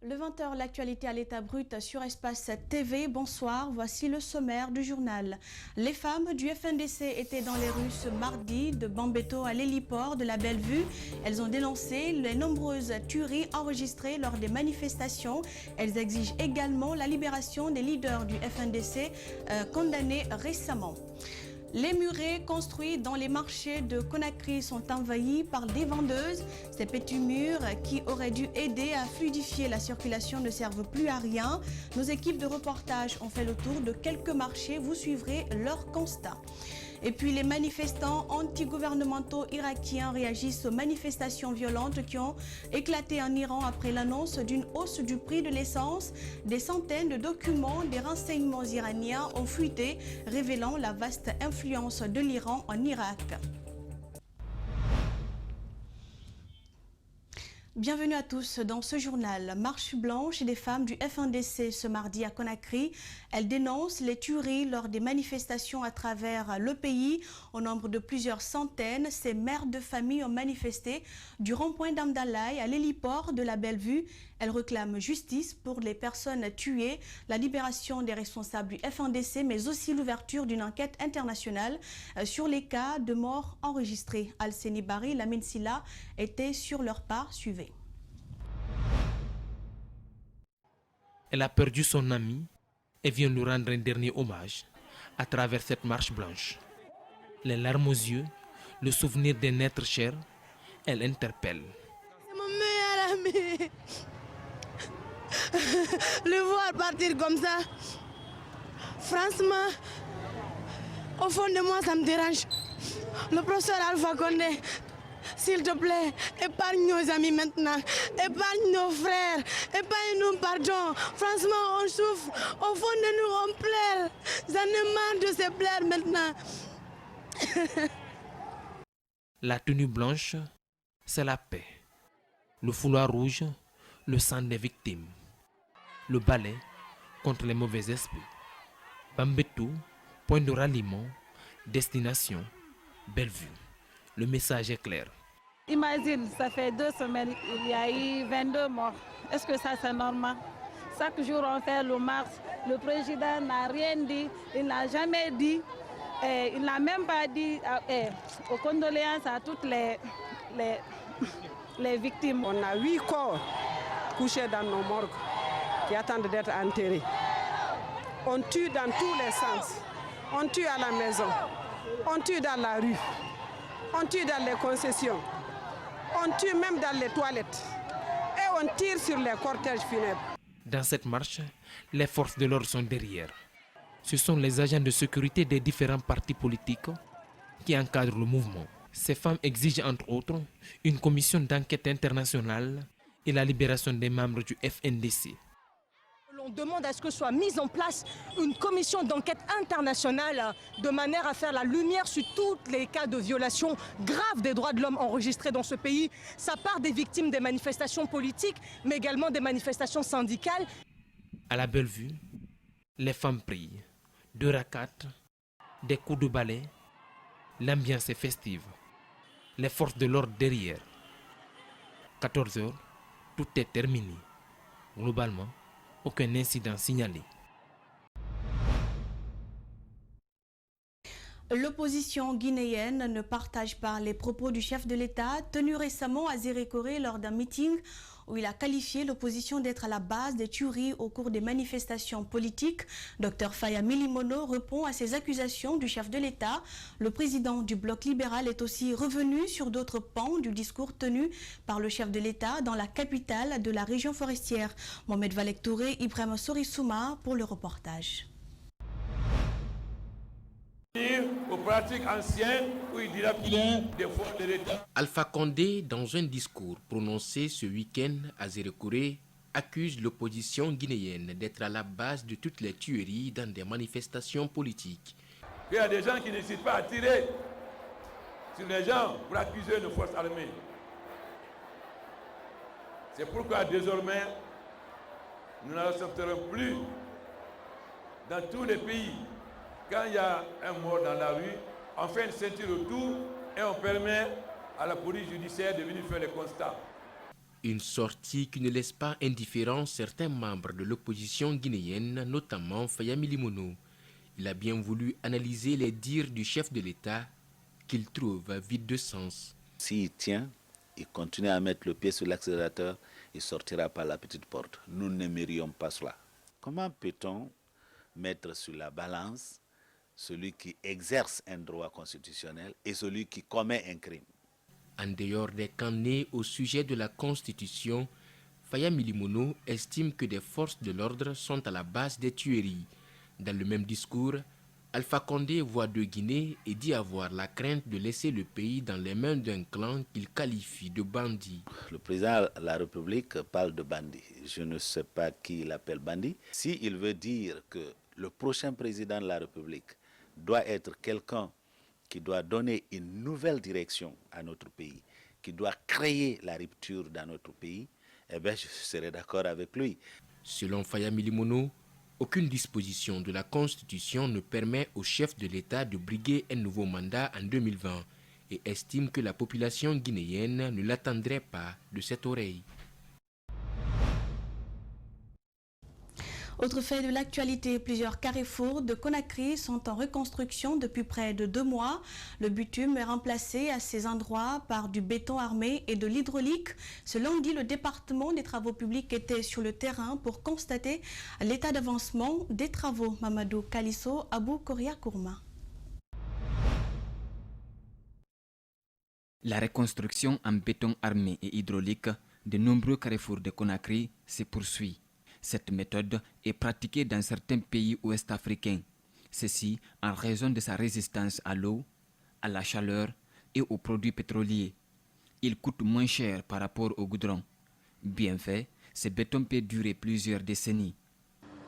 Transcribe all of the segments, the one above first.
Le 20h, l'actualité à l'état brut sur Espace TV. Bonsoir, voici le sommaire du journal. Les femmes du FNDC étaient dans les rues ce mardi de Bambeto à l'héliport de la Bellevue. Elles ont dénoncé les nombreuses tueries enregistrées lors des manifestations. Elles exigent également la libération des leaders du FNDC condamnés récemment. Les murets construits dans les marchés de Conakry sont envahis par des vendeuses. Ces petits murs qui auraient dû aider à fluidifier la circulation ne servent plus à rien. Nos équipes de reportage ont fait le tour de quelques marchés. Vous suivrez leur constat. Et puis les manifestants anti-gouvernementaux irakiens réagissent aux manifestations violentes qui ont éclaté en Iran après l'annonce d'une hausse du prix de l'essence. Des centaines de documents des renseignements iraniens ont fuité, révélant la vaste influence de l'Iran en Irak. Bienvenue à tous dans ce journal. Marche blanche des femmes du FNDC ce mardi à Conakry. Elles dénoncent les tueries lors des manifestations à travers le pays. Au nombre de plusieurs centaines, ces mères de famille ont manifesté du rond-point d'Amdalaï à l'héliport de la Bellevue. Elles réclament justice pour les personnes tuées, la libération des responsables du FNDC, mais aussi l'ouverture d'une enquête internationale sur les cas de morts enregistrés. Alceni Bari, Lamine Silla étaient sur leur part. Suivez. Elle a perdu son ami et vient lui rendre un dernier hommage à travers cette marche blanche. Les larmes aux yeux, le souvenir d'un être cher, elle interpelle. C'est mon meilleur ami. Le voir partir comme ça, franchement, au fond de moi, ça me dérange. Le professeur Alpha Condé, s'il te plaît, épargne nos amis maintenant, épargne nos frères, épargne-nous, pardon. Franchement, on souffre, au fond de nous, on pleure. J'en ai marre de se plaire maintenant. La tenue blanche, c'est la paix. Le foulard rouge, le sang des victimes. Le balai contre les mauvais esprits. Bambeto, point de ralliement, destination, Bellevue. Le message est clair. Imagine, ça fait 2 semaines, il y a eu 22 morts. Est-ce que ça c'est normal? Chaque jour on fait le marche. Le président n'a rien dit, il n'a jamais dit. Il n'a même pas dit aux condoléances à toutes les victimes. On a 8 corps couchés dans nos morgues qui attendent d'être enterrés. On tue dans tous les sens. On tue à la maison, on tue dans la rue, on tue dans les concessions, on tue même dans les toilettes et on tire sur les cortèges funèbres. Dans cette marche, les forces de l'ordre sont derrière. Ce sont les agents de sécurité des différents partis politiques qui encadrent le mouvement. Ces femmes exigent entre autres une commission d'enquête internationale et la libération des membres du FNDC. On demande à ce que soit mise en place une commission d'enquête internationale de manière à faire la lumière sur tous les cas de violation grave des droits de l'homme enregistrés dans ce pays. Ça part des victimes des manifestations politiques, mais également des manifestations syndicales. À la Bellevue, les femmes prient, 2 rakats, des coups de balai, l'ambiance est festive. Les forces de l'ordre derrière. 14h, tout est terminé. Globalement, aucun incident signalé. L'opposition guinéenne ne partage pas les propos du chef de l'État tenu récemment à Zérékoré lors d'un meeting où il a qualifié l'opposition d'être à la base des tueries au cours des manifestations politiques. Dr Faya Milimono répond à ces accusations du chef de l'État. Le président du bloc libéral est aussi revenu sur d'autres pans du discours tenu par le chef de l'État dans la capitale de la région forestière. Mohamed Valek Touré, Ibrahim Sorissouma pour le reportage. Aux pratiques anciennes où il dira qu'il est des forces de l'État. Alpha Condé, dans un discours prononcé ce week-end à Zérékoré, accuse l'opposition guinéenne d'être à la base de toutes les tueries dans des manifestations politiques. Il y a des gens qui n'hésitent pas à tirer sur les gens pour accuser nos forces armées. C'est pourquoi désormais, nous n'accepterons plus dans tous les pays. Quand il y a un mort dans la rue, on fait une ceinture autour et on permet à la police judiciaire de venir faire les constats. Une sortie qui ne laisse pas indifférents certains membres de l'opposition guinéenne, notamment Faya Milimono. Il a bien voulu analyser les dires du chef de l'État qu'il trouve vides de sens. S'il tient, il continue à mettre le pied sur l'accélérateur, il sortira par la petite porte. Nous n'aimerions pas cela. Comment peut-on mettre sur la balance celui qui exerce un droit constitutionnel et celui qui commet un crime? En dehors des canets au sujet de la Constitution, Faya Milimono estime que des forces de l'ordre sont à la base des tueries. Dans le même discours, Alpha Condé voit de Guinée et dit avoir la crainte de laisser le pays dans les mains d'un clan qu'il qualifie de bandit. Le président de la République parle de bandit. Je ne sais pas qui il appelle bandit. S'il veut dire que le prochain président de la République doit être quelqu'un qui doit donner une nouvelle direction à notre pays, qui doit créer la rupture dans notre pays, eh bien, je serai d'accord avec lui. Selon Faya Milimono, aucune disposition de la Constitution ne permet au chef de l'État de briguer un nouveau mandat en 2020 et estime que la population guinéenne ne l'attendrait pas de cette oreille. Autre fait de l'actualité, plusieurs carrefours de Conakry sont en reconstruction depuis près de 2 mois. Le bitume est remplacé à ces endroits par du béton armé et de l'hydraulique. Ce lundi, le département des travaux publics était sur le terrain pour constater l'état d'avancement des travaux. Mamadou Kalisso, Abou Koria Kourma. La reconstruction en béton armé et hydraulique de nombreux carrefours de Conakry se poursuit. Cette méthode est pratiquée dans certains pays ouest-africains, ceci en raison de sa résistance à l'eau, à la chaleur et aux produits pétroliers. Il coûte moins cher par rapport au goudron. Bien fait, ce béton peut durer plusieurs décennies.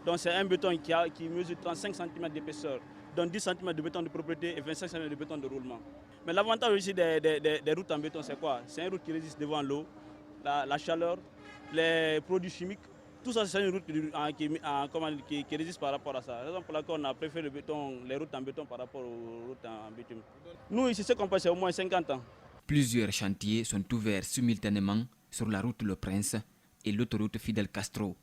Donc c'est un béton qui mesure 35 cm d'épaisseur, donc 10 cm de béton de propriété et 25 cm de béton de roulement. Mais l'avantage aussi des routes en béton, c'est quoi? C'est une route qui résiste devant l'eau, la chaleur, les produits chimiques. Tout ça, c'est une route qui résiste par rapport à ça. C'est la raison pour laquelle on a préféré les routes en béton par rapport aux routes en bitume. Nous, ici, ce qu'on passe, c'est au moins 50 ans. Plusieurs chantiers sont ouverts simultanément sur la route Le Prince et l'autoroute Fidel Castro.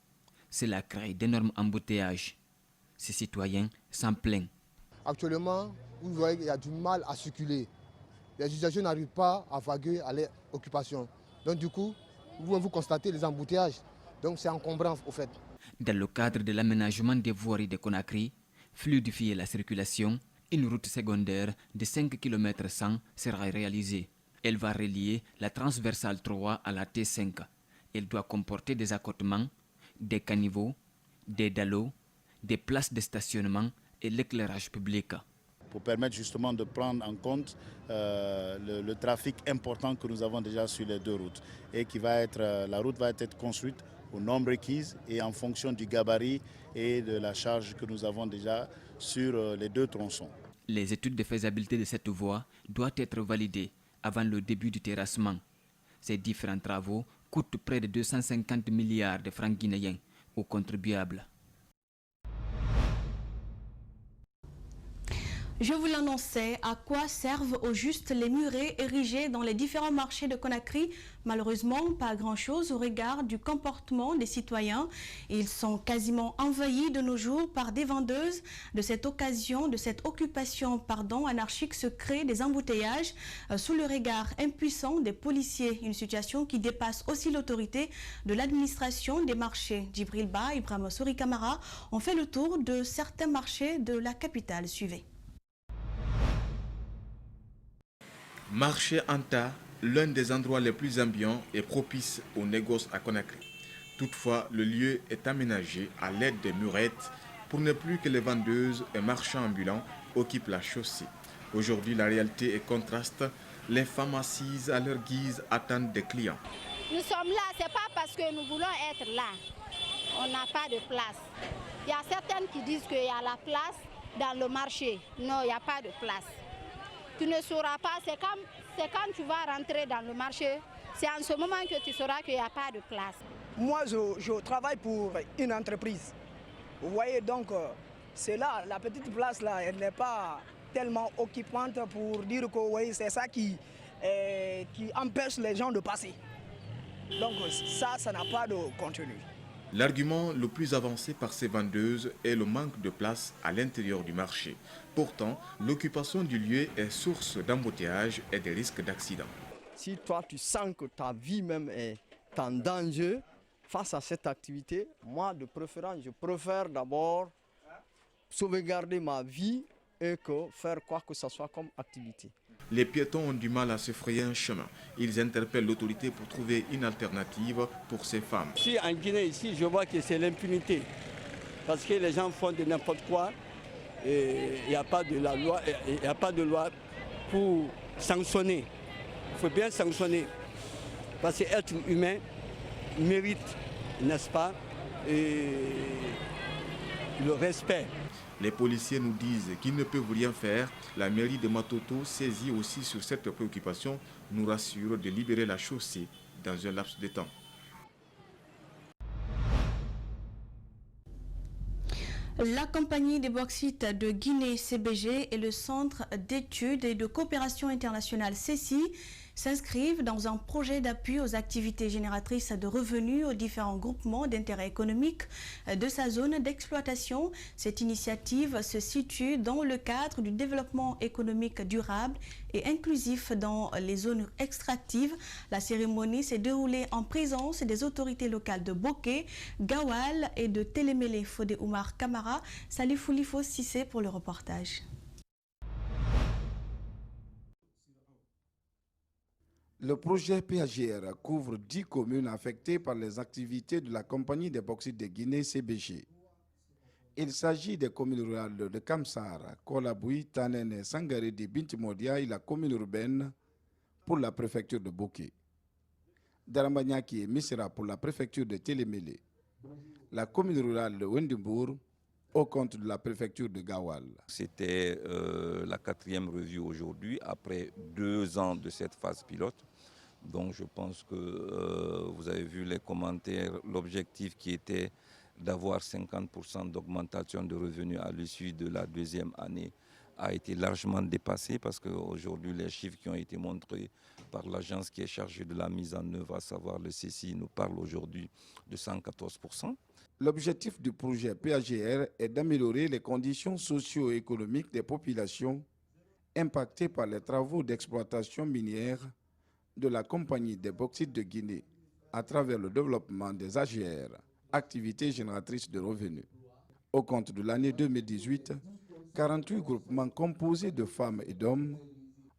Cela crée d'énormes embouteillages. Ces citoyens s'en plaignent. Actuellement, vous voyez qu'il y a du mal à circuler. Les usagers n'arrivent pas à vaguer à leur occupation. Donc du coup, vous constatez les embouteillages. Donc c'est encombrant au fait. Dans le cadre de l'aménagement des voiries de Conakry, fluidifier la circulation, une route secondaire de 5 km 100 sera réalisée. Elle va relier la transversale 3 à la T5. Elle doit comporter des accotements, des caniveaux, des dallos, des places de stationnement et l'éclairage public. Pour permettre justement de prendre en compte le trafic important que nous avons déjà sur les deux routes et la route va être construite aux normes requises et en fonction du gabarit et de la charge que nous avons déjà sur les deux tronçons. Les études de faisabilité de cette voie doivent être validées avant le début du terrassement. Ces différents travaux coûtent près de 250 milliards de francs guinéens aux contribuables. Je vous l'annonçais, à quoi servent au juste les murets érigés dans les différents marchés de Conakry? Malheureusement, pas grand-chose au regard du comportement des citoyens. Ils sont quasiment envahis de nos jours par des vendeuses. De cette occupation anarchique se créent des embouteillages sous le regard impuissant des policiers. Une situation qui dépasse aussi l'autorité de l'administration des marchés. Djibril Ba et Ibrahima Souri Kamara ont fait le tour de certains marchés de la capitale. Suivez. Marché Anta, l'un des endroits les plus ambiants et propices aux négoces à Conakry. Toutefois, le lieu est aménagé à l'aide des murettes pour ne plus que les vendeuses et marchands ambulants occupent la chaussée. Aujourd'hui, la réalité est contraste. Les femmes assises à leur guise attendent des clients. Nous sommes là, ce n'est pas parce que nous voulons être là. On n'a pas de place. Il y a certaines qui disent qu'il y a la place dans le marché. Non, il n'y a pas de place. Tu ne sauras pas, c'est quand tu vas rentrer dans le marché, c'est en ce moment que tu sauras qu'il n'y a pas de place. Moi, je travaille pour une entreprise. Vous voyez, donc, c'est là, la petite place là, elle n'est pas tellement occupante pour dire que oui, c'est ça qui empêche les gens de passer. Donc ça n'a pas de contenu. L'argument le plus avancé par ces vendeuses est le manque de place à l'intérieur du marché. Pourtant, l'occupation du lieu est source d'embouteillage et de risques d'accident. Si toi tu sens que ta vie même est en danger face à cette activité, moi de préférence, je préfère d'abord sauvegarder ma vie et que faire quoi que ce soit comme activité. Les piétons ont du mal à se frayer un chemin. Ils interpellent l'autorité pour trouver une alternative pour ces femmes. Si en Guinée, ici, je vois que c'est l'impunité. Parce que les gens font de n'importe quoi. Et il n'y a pas de loi pour sanctionner. Il faut bien sanctionner. Parce que être humain mérite, n'est-ce pas, le respect. Les policiers nous disent qu'ils ne peuvent rien faire. La mairie de Matoto, saisie aussi sur cette préoccupation, nous rassure de libérer la chaussée dans un laps de temps. La compagnie des bauxites de Guinée CBG et le Centre d'études et de coopération internationale CECI s'inscrivent dans un projet d'appui aux activités génératrices de revenus aux différents groupements d'intérêt économique de sa zone d'exploitation. Cette initiative se situe dans le cadre du développement économique durable et inclusif dans les zones extractives. La cérémonie s'est déroulée en présence des autorités locales de Boké, Gawal et de Télémélé. Fodé Oumar Kamara, Salifou Lifo Sissé pour le reportage. Le projet PAGR couvre 10 communes affectées par les activités de la compagnie des bauxites de Guinée CBG. Il s'agit des communes rurales de Kamsar, Kolaboui, Tanen, Sangaré, Bintimodia et la commune urbaine pour la préfecture de Boké. Darambanyaki et Misra pour la préfecture de Télémélé. La commune rurale de Wendimbourg au compte de la préfecture de Gawal. C'était la 4e revue aujourd'hui, après 2 ans de cette phase pilote. Donc je pense que vous avez vu les commentaires, l'objectif qui était d'avoir 50% d'augmentation de revenus à l'issue de la 2e année a été largement dépassé parce qu'aujourd'hui les chiffres qui ont été montrés par l'agence qui est chargée de la mise en œuvre, à savoir le CECI, nous parlent aujourd'hui de 114%. L'objectif du projet PAGR est d'améliorer les conditions socio-économiques des populations impactées par les travaux d'exploitation minière de la compagnie des bauxites de Guinée à travers le développement des AGR, activités génératrices de revenus. Au compte de l'année 2018, 48 groupements composés de femmes et d'hommes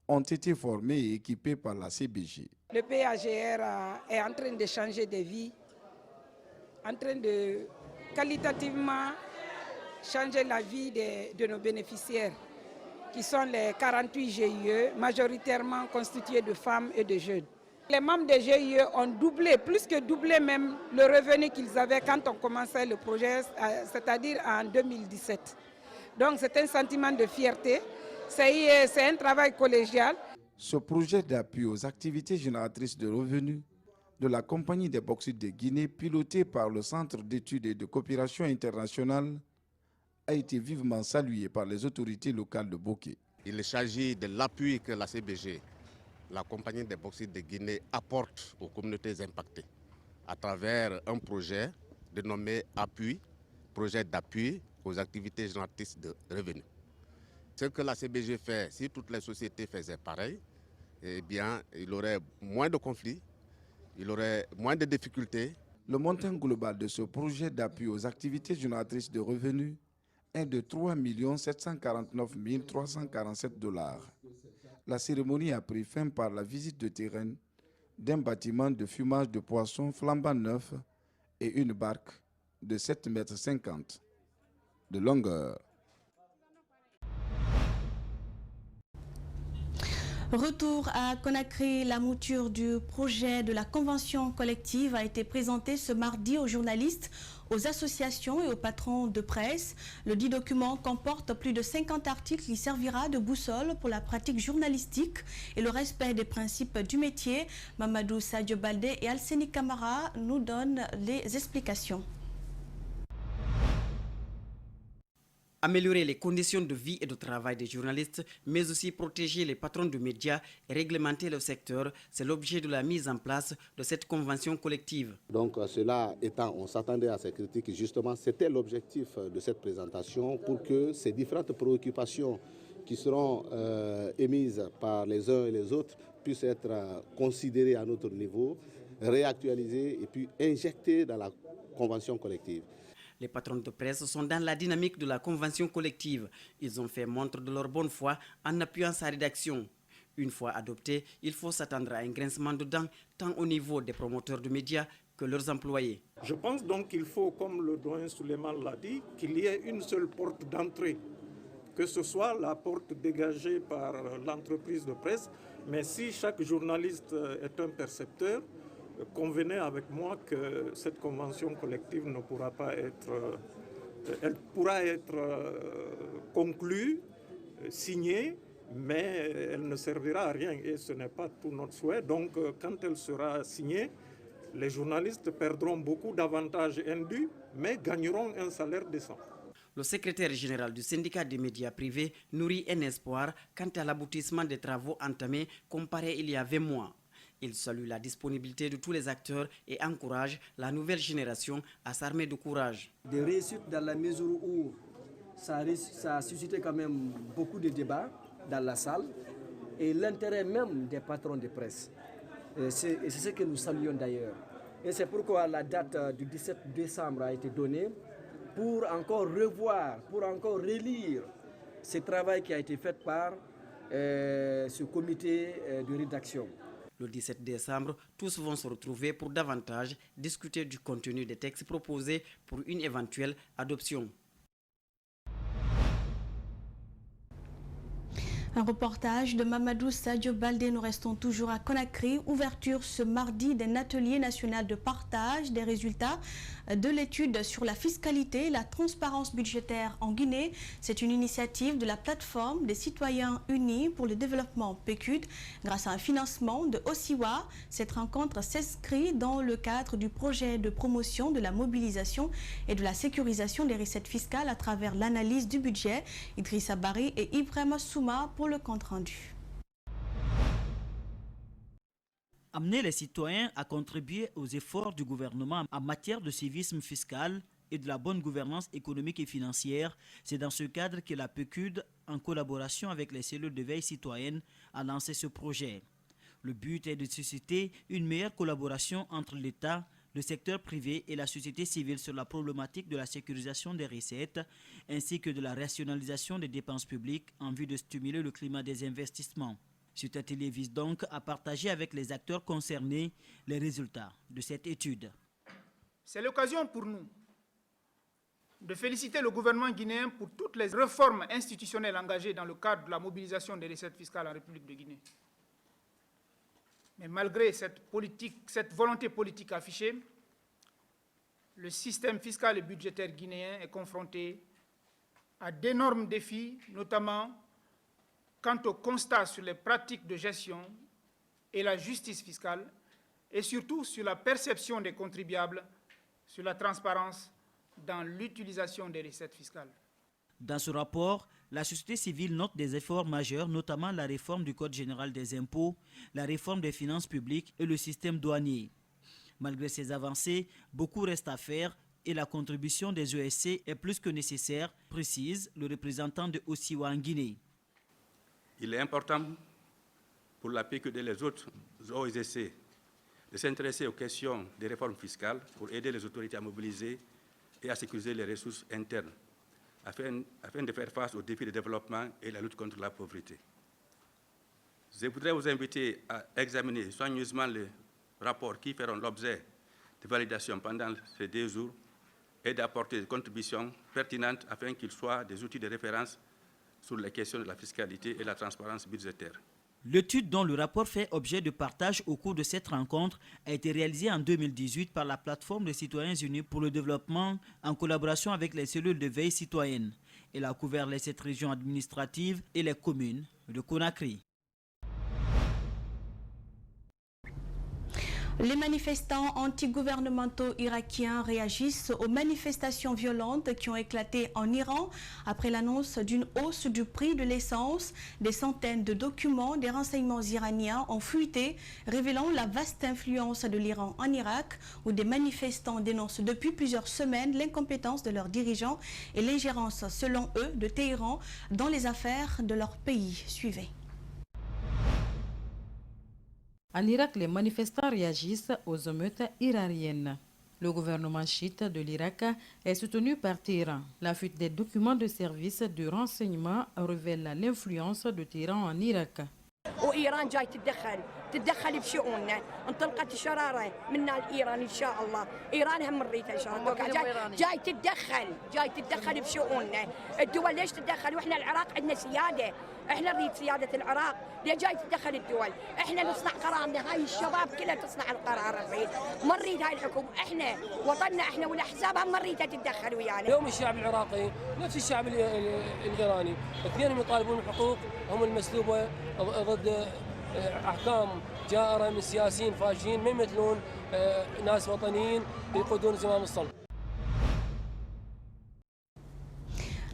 ont été formés et équipés par la CBG. Le PAGR est en train de changer de vie, en train de qualitativement changer la vie de nos bénéficiaires, qui sont les 48 GIE, majoritairement constitués de femmes et de jeunes. Les membres des GIE ont doublé, plus que doublé même, le revenu qu'ils avaient quand on commençait le projet, c'est-à-dire en 2017. Donc c'est un sentiment de fierté, c'est un travail collégial. Ce projet d'appui aux activités génératrices de revenus de la compagnie des bauxites de Guinée, piloté par le Centre d'études et de coopération internationale, a été vivement salué par les autorités locales de Boké. Il s'agit de l'appui que la CBG, la compagnie des bauxites de Guinée, apporte aux communautés impactées à travers un projet dénommé Appui, projet d'appui aux activités génératrices de revenus. Ce que la CBG fait, si toutes les sociétés faisaient pareil, eh bien, il y aurait moins de conflits, il y aurait moins de difficultés. Le montant global de ce projet d'appui aux activités génératrices de revenus est de 3 749 347 $. La cérémonie a pris fin par la visite de terrain d'un bâtiment de fumage de poissons flambant neuf et une barque de 7,50 m de longueur. Retour à Conakry, la mouture du projet de la convention collective a été présentée ce mardi aux journalistes, aux associations et aux patrons de presse. Le dit document comporte plus de 50 articles qui servira de boussole pour la pratique journalistique et le respect des principes du métier. Mamadou Sadio Baldé et Alseni Kamara nous donnent les explications. Améliorer les conditions de vie et de travail des journalistes, mais aussi protéger les patrons de médias et réglementer le secteur, c'est l'objet de la mise en place de cette convention collective. Donc cela étant, on s'attendait à ces critiques, justement c'était l'objectif de cette présentation pour que ces différentes préoccupations qui seront émises par les uns et les autres puissent être considérées à notre niveau, réactualisées et puis injectées dans la convention collective. Les patrons de presse sont dans la dynamique de la convention collective. Ils ont fait montre de leur bonne foi en appuyant sa rédaction. Une fois adoptée, il faut s'attendre à un grincement de dents tant au niveau des promoteurs de médias que leurs employés. Je pense donc qu'il faut, comme le doyen Souleymane l'a dit, qu'il y ait une seule porte d'entrée, que ce soit la porte dégagée par l'entreprise de presse, mais si chaque journaliste est un percepteur, convenez avec moi que cette convention collective ne pourra pas être, elle pourra être conclue, signée, mais elle ne servira à rien et ce n'est pas tout notre souhait. Donc quand elle sera signée, les journalistes perdront beaucoup d'avantages indus, mais gagneront un salaire décent. Le secrétaire général du syndicat des médias privés nourrit un espoir quant à l'aboutissement des travaux entamés comparé il y a 20 mois. Il salue la disponibilité de tous les acteurs et encourage la nouvelle génération à s'armer de courage. Des réussites dans la mesure où ça a suscité quand même beaucoup de débats dans la salle et l'intérêt même des patrons de presse. C'est ce que nous saluons d'ailleurs. Et c'est pourquoi la date du 17 décembre a été donnée pour encore revoir, pour encore relire ce travail qui a été fait par ce comité de rédaction. Le 17 décembre, tous vont se retrouver pour davantage discuter du contenu des textes proposés pour une éventuelle adoption. Un reportage de Mamadou Sadio Baldé. Nous restons toujours à Conakry. Ouverture ce mardi d'un atelier national de partage des résultats de l'étude sur la fiscalité et la transparence budgétaire en Guinée. C'est une initiative de la plateforme des citoyens unis pour le développement PECUD. Grâce à un financement de Osiwa, cette rencontre s'inscrit dans le cadre du projet de promotion de la mobilisation et de la sécurisation des recettes fiscales à travers l'analyse du budget. Idrissa Bari et Ibrahima Souma pour le compte rendu. Amener les citoyens à contribuer aux efforts du gouvernement en matière de civisme fiscal et de la bonne gouvernance économique et financière, c'est dans ce cadre que la PECUD, en collaboration avec les cellules de veille citoyenne, a lancé ce projet. Le but est de susciter une meilleure collaboration entre l'État, le secteur privé et la société civile sur la problématique de la sécurisation des recettes ainsi que de la rationalisation des dépenses publiques en vue de stimuler le climat des investissements. Cet atelier vise donc à partager avec les acteurs concernés les résultats de cette étude. C'est l'occasion pour nous de féliciter le gouvernement guinéen pour toutes les réformes institutionnelles engagées dans le cadre de la mobilisation des recettes fiscales en République de Guinée. Mais malgré cette volonté politique affichée, le système fiscal et budgétaire guinéen est confronté à d'énormes défis, notamment quant au constat sur les pratiques de gestion et la justice fiscale, et surtout sur la perception des contribuables, sur la transparence dans l'utilisation des recettes fiscales. Dans ce rapport, la société civile note des efforts majeurs, notamment la réforme du Code général des impôts, la réforme des finances publiques et le système douanier. Malgré ces avancées, beaucoup reste à faire et la contribution des ESC est plus que nécessaire, précise le représentant de Osiwa en Guinée. Il est important pour la PECUD et les autres OSC de s'intéresser aux questions des réformes fiscales pour aider les autorités à mobiliser et à sécuriser les ressources internes afin de faire face aux défis de développement et la lutte contre la pauvreté. Je voudrais vous inviter à examiner soigneusement les rapports qui feront l'objet de validation pendant ces 2 jours et d'apporter des contributions pertinentes afin qu'ils soient des outils de référence sur les questions de la fiscalité et la transparence budgétaire. L'étude dont le rapport fait objet de partage au cours de cette rencontre a été réalisée en 2018 par la plateforme des citoyens unis pour le développement en collaboration avec les cellules de veille citoyenne. Elle a couvert les 7 régions administratives et les communes de Conakry. Les manifestants anti-gouvernementaux irakiens réagissent aux manifestations violentes qui ont éclaté en Iran après l'annonce d'une hausse du prix de l'essence. Des centaines de documents des renseignements iraniens ont fuité, révélant la vaste influence de l'Iran en Irak, où des manifestants dénoncent depuis plusieurs semaines l'incompétence de leurs dirigeants et l'ingérence, selon eux, de Téhéran dans les affaires de leur pays. Suivez. En Irak, les manifestants réagissent aux émeutes iraniennes. Le gouvernement chiite de l'Irak est soutenu par Téhéran. La fuite des documents de services de renseignement révèle l'influence de Téhéran en Irak. وإيران جاي تتدخل بشؤوننا انطلقت الشرارة منا الإيران إن شاء الله إيران هم نريدها إن شاء الله جاي تتدخل بشؤوننا الدول ليش تتدخل وإحنا العراق عندنا سيادة إحنا نريد سيادة العراق ليه جاي تتدخل الدول إحنا نصنع قرارنا هاي الشباب كلها تصنع القرار نريد ما نريد هاي الحكومة إحنا وطننا إحنا والأحزاب هم نريدها تتدخل ويانا اليوم الشعب العراقي نفس الشعب الإيراني اثنينهم يطالبون بحقوق هم المسلوبة ضد أحكام جائرة من سياسيين فاشيين ما يمثلون ناس وطنيين يقودون زمام الصلب.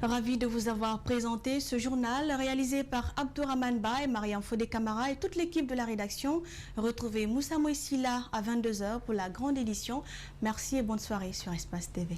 Ravi de vous avoir présenté ce journal réalisé par Abdourahmane Ba et Mariam Fodé Camara et toute l'équipe de la rédaction. Retrouvez Moussa Moissila à 22h pour la grande édition. Merci et bonne soirée sur Espace TV.